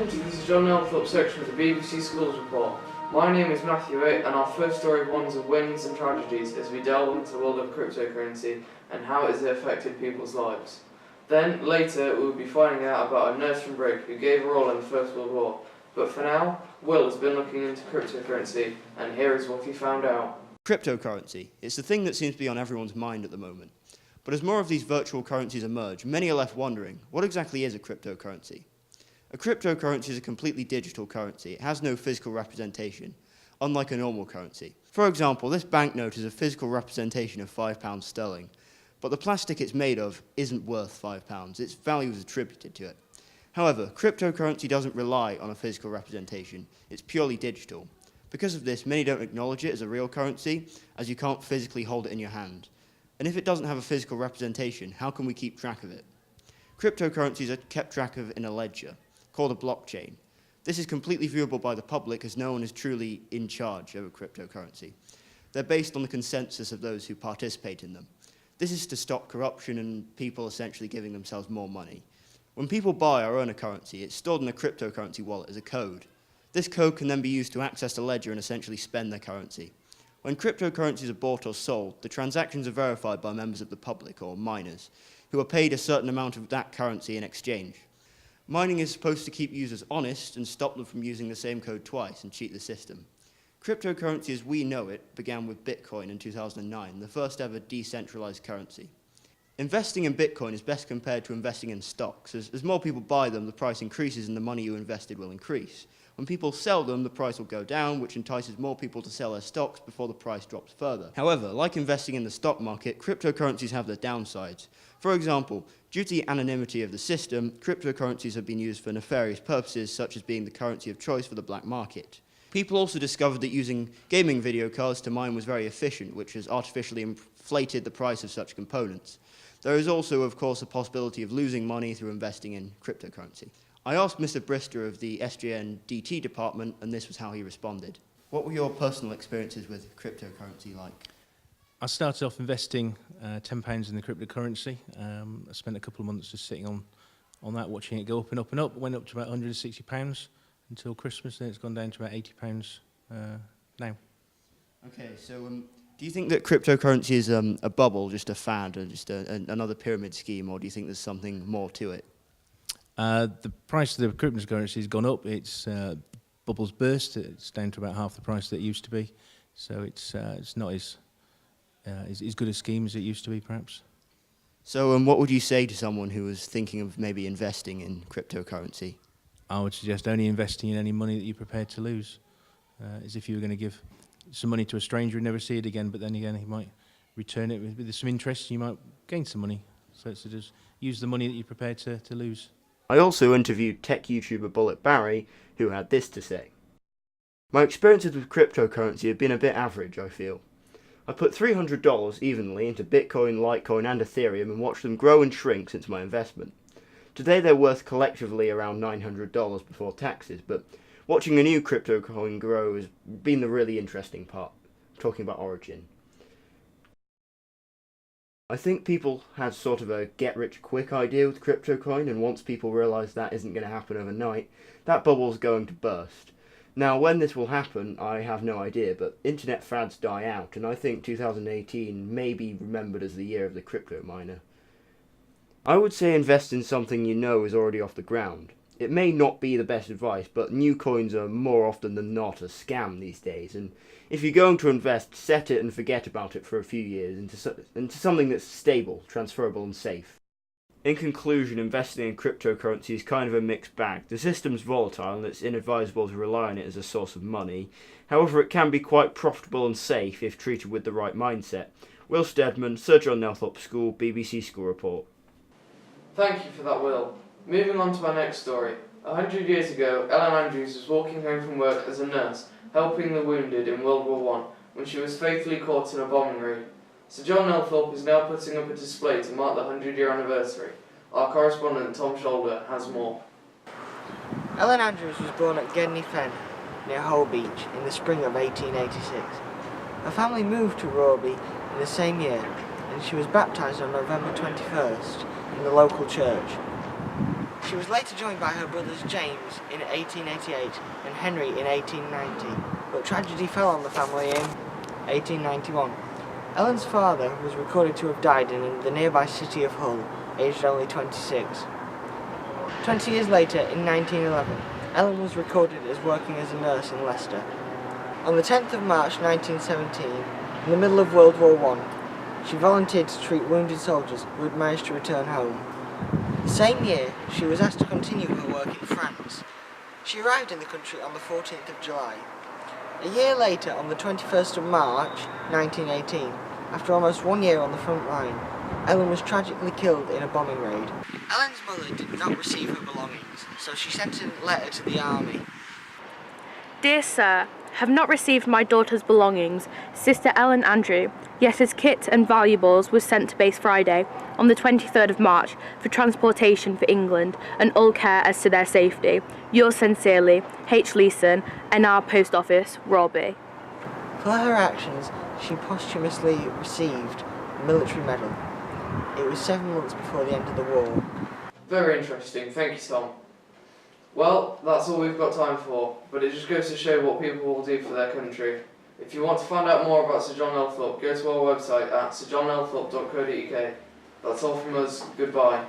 Welcome to the SJN Nelthorpe section of the BBC Schools Report. My name is Matthew A, and our first story warns of wins and tragedies as we delve into the world of cryptocurrency and how it has affected people's lives. Then, later, we will be finding out about a nurse from Brig who gave a role in the First World War. But for now, Will has been looking into cryptocurrency, and here is what he found out. Cryptocurrency. It's the thing that seems to be on everyone's mind at the moment. But as more of these virtual currencies emerge, many are left wondering, what exactly is a cryptocurrency? A cryptocurrency is a completely digital currency. It has no physical representation, unlike a normal currency. For example, this banknote is a physical representation of £5 sterling, but the plastic it's made of isn't worth £5. Its value is attributed to it. However, cryptocurrency doesn't rely on a physical representation. It's purely digital. Because of this, many don't acknowledge it as a real currency, as you can't physically hold it in your hand. And if it doesn't have a physical representation, how can we keep track of it? Cryptocurrencies are kept track of in a ledger, called a blockchain. This is completely viewable by the public as no one is truly in charge of a cryptocurrency. They're based on the consensus of those who participate in them. This is to stop corruption and people essentially giving themselves more money. When people buy or earn a currency, it's stored in a cryptocurrency wallet as a code. This code can then be used to access the ledger and essentially spend their currency. When cryptocurrencies are bought or sold, the transactions are verified by members of the public, or miners, who are paid a certain amount of that currency in exchange. Mining is supposed to keep users honest and stop them from using the same code twice and cheat the system. Cryptocurrency as we know it began with Bitcoin in 2009, the first ever decentralized currency. Investing in Bitcoin is best compared to investing in stocks. As more people buy them, the price increases and the money you invested will increase. When people sell them, the price will go down, which entices more people to sell their stocks before the price drops further. However, like investing in the stock market, cryptocurrencies have their downsides. For example, due to the anonymity of the system, cryptocurrencies have been used for nefarious purposes, such as being the currency of choice for the black market. People also discovered that using gaming video cards to mine was very efficient, which has artificially inflated the price of such components. There is also, of course, a possibility of losing money through investing in cryptocurrency. I asked Mr. Brister of the SJN DT department, and this was how he responded. What were your personal experiences with cryptocurrency like? I started off investing £10 in the cryptocurrency. I spent a couple of months just sitting on that, watching it go up and up and up. It went up to about £160 until Christmas, and it's gone down to about £80 now. Okay, so do you think that cryptocurrency is a bubble, just a fad, or just another pyramid scheme, or do you think there's something more to it? The price of the cryptocurrency has gone up. It's bubbles burst. It's down to about half the price that it used to be. So it's not as good a scheme as it used to be, perhaps. So what would you say to someone who was thinking of maybe investing in cryptocurrency? I would suggest only investing in any money that you're prepared to lose. As if you were going to give some money to a stranger and never see it again, but then again he might return it with some interest, you might gain some money. So just use the money that you're prepared to lose. I also interviewed tech YouTuber Bullet Barry, who had this to say. My experiences with cryptocurrency have been a bit average, I feel. I put $300 evenly into Bitcoin, Litecoin and Ethereum and watched them grow and shrink since my investment. Today they're worth collectively around $900 before taxes, but watching a new crypto coin grow has been the really interesting part. I'm talking about Origin. I think people had sort of a get-rich-quick idea with crypto coin, and once people realise that isn't going to happen overnight, that bubble's going to burst. Now, when this will happen, I have no idea, but internet fads die out, and I think 2018 may be remembered as the year of the crypto miner. I would say invest in something you know is already off the ground. It may not be the best advice, but new coins are more often than not a scam these days, and if you're going to invest, set it and forget about it for a few years into something that's stable, transferable and safe. In conclusion, investing in cryptocurrency is kind of a mixed bag. The system's volatile and it's inadvisable to rely on it as a source of money. However, it can be quite profitable and safe if treated with the right mindset. Will Steadman, SJN Nelthorpe School, BBC School Report. Thank you for that, Will. Moving on to our next story. 100 years ago, Ellen Andrews was walking home from work as a nurse, helping the wounded in World War I, when she was fatally caught in a bombing raid. SJN Nelthorpe is now putting up a display to mark the 100-year anniversary. Our correspondent Tom Shoulder has more. Ellen Andrews was born at Gedney Fen, near Hull Beach, in the spring of 1886. Her family moved to Rawby in the same year, and she was baptised on November 21st in the local church. She She was later joined by her brothers James in 1888 and Henry in 1890, but tragedy fell on the family in 1891. Ellen's father was recorded to have died in the nearby city of Hull, aged only 26. 20 years later, in 1911, Ellen was recorded as working as a nurse in Leicester. On the 10th of March 1917, in the middle of World War I, she volunteered to treat wounded soldiers who had managed to return home. The same year, she was asked to continue her work in France. She arrived in the country on the 14th of July. A year later, on the 21st of March 1918, after almost 1 year on the front line, Ellen was tragically killed in a bombing raid. Ellen's mother did not receive her belongings, so she sent a letter to the army. Dear Sir, have not received my daughter's belongings, Sister Ellen Andrew, yet his kit and valuables was sent to base Friday, on the 23rd of March, for transportation for England, and all care as to their safety. Yours sincerely, H. Leeson, NR Post Office, Rorby. For her actions, she posthumously received a military medal. It was 7 months before the end of the war. Very interesting, thank you, Tom. Well, that's all we've got time for, but it just goes to show what people will do for their country. If you want to find out more about Sir John Elthorpe, go to our website at sirjohnelthorpe.co.uk. That's all from us, goodbye.